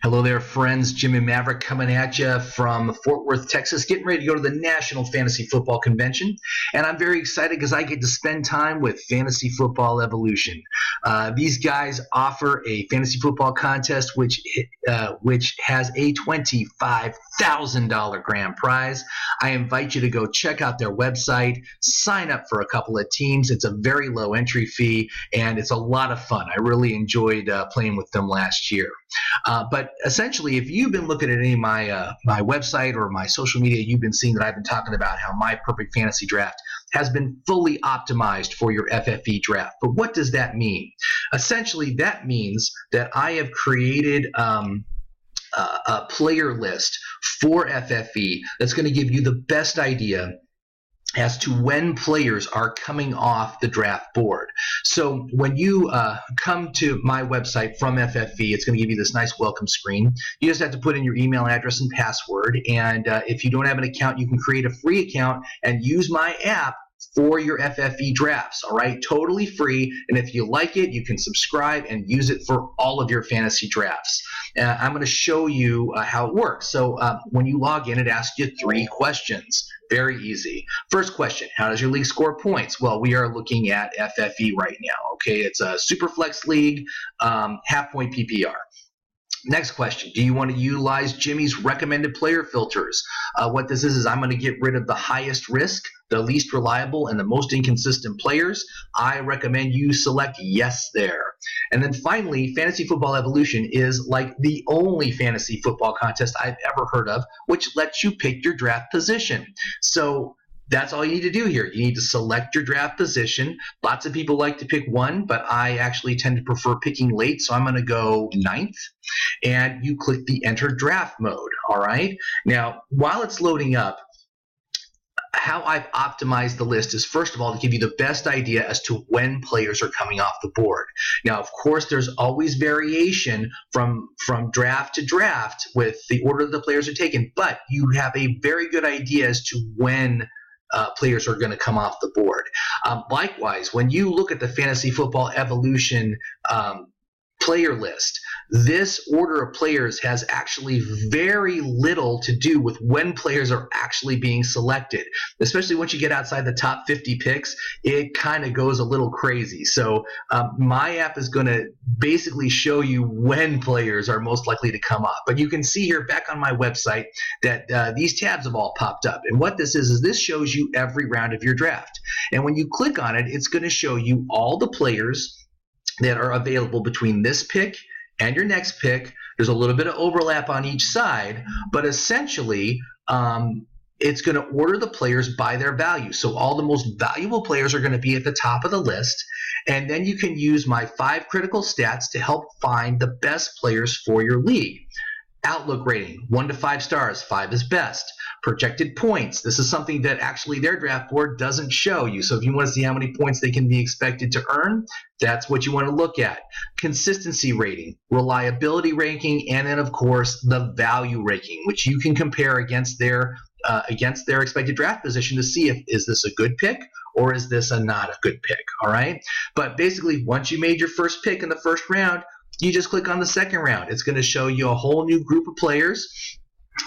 Hello there, friends. Jimmy Maverick coming at you from Fort Worth, Texas, getting ready to go to the National Fantasy Football Convention. And I'm very excited because I get to spend time with Fantasy Football Evolution. These guys offer a fantasy football contest which has a $25,000 grand prize. I invite you to go check out their website, sign up for a couple of teams. It's a very low entry fee, and it's a lot of fun. I really enjoyed playing with them last year. But essentially, if you've been looking at any of my website or my social media, you've been seeing that I've been talking about how my perfect fantasy draft has been fully optimized for your FFE draft. But what does that mean? Essentially, that means that I have created a player list for FFE that's going to give you the best idea as to when players are coming off the draft board. So when you come to my website from FFE, it's going to give you this nice welcome screen. You just have to put in your email address and password, and if you don't have an account, you can create a free account and use my app for your FFE drafts, all right? Totally free, and if you like it, you can subscribe and use it for all of your fantasy drafts. I'm going to show you how it works. So when you log in, it asks you 3 questions. Very easy. First question, how does your league score points? Well, we are looking at FFE right now, okay? It's a super flex league, half-point PPR. Next question, do you want to utilize Jimmy's recommended player filters? What this is I'm going to get rid of the highest risk, the least reliable, and the most inconsistent players. I recommend you select yes there. And then finally, Fantasy Football Evolution is like the only fantasy football contest I've ever heard of, which lets you pick your draft position. So that's all you need to do here. You need to select your draft position. Lots of people like to pick 1, but I actually tend to prefer picking late, so I'm going to go 9th. And you click the Enter Draft mode, all right? Now, while it's loading up, how I've optimized the list is, first of all, to give you the best idea as to when players are coming off the board. Now, of course, there's always variation from draft to draft with the order that the players are taken, but you have a very good idea as to when players are going to come off the board. Likewise, when you look at the Fantasy Football Evolution player list, this order of players has actually very little to do with when players are actually being selected. Especially once you get outside the top 50 picks, it kind of goes a little crazy. So my app is going to basically show you when players are most likely to come off. But you can see here back on my website that these tabs have all popped up. And what this is this shows you every round of your draft. And when you click on it, it's going to show you all the players that are available between this pick and your next pick. There's a little bit of overlap on each side, but essentially it's going to order the players by their value. So all the most valuable players are going to be at the top of the list, and then you can use my 5 critical stats to help find the best players for your league. Outlook rating, 1 to 5 stars, 5 is best. Projected points, this is something that actually their draft board doesn't show you. So if you want to see how many points they can be expected to earn, that's what you want to look at. Consistency rating, reliability ranking, and then of course the value ranking, which you can compare against their expected draft position to see if is this a good pick or is this not a good pick, all right? But basically, once you made your first pick in the first round, you just click on the second round. It's going to show you a whole new group of players,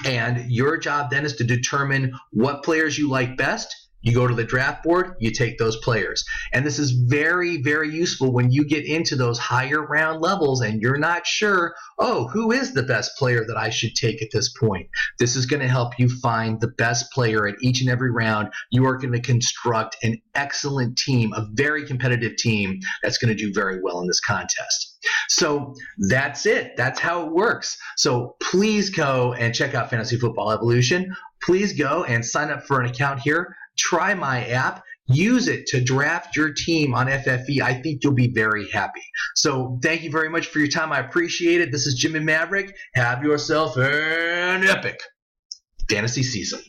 and your job then is to determine what players you like best. You go to the draft board, you take those players. And this is very, very useful when you get into those higher round levels and you're not sure, oh, who is the best player that I should take at this point? This is going to help you find the best player at each and every round. You are going to construct an excellent team, a very competitive team that's going to do very well in this contest. So that's it. That's how it works. So please go and check out Fantasy Football Evolution. Please go and sign up for an account here. Try my app. Use it to draft your team on FFE. I think you'll be very happy. So thank you very much for your time. I appreciate it. This is Jimmy Maverick. Have yourself an epic fantasy season.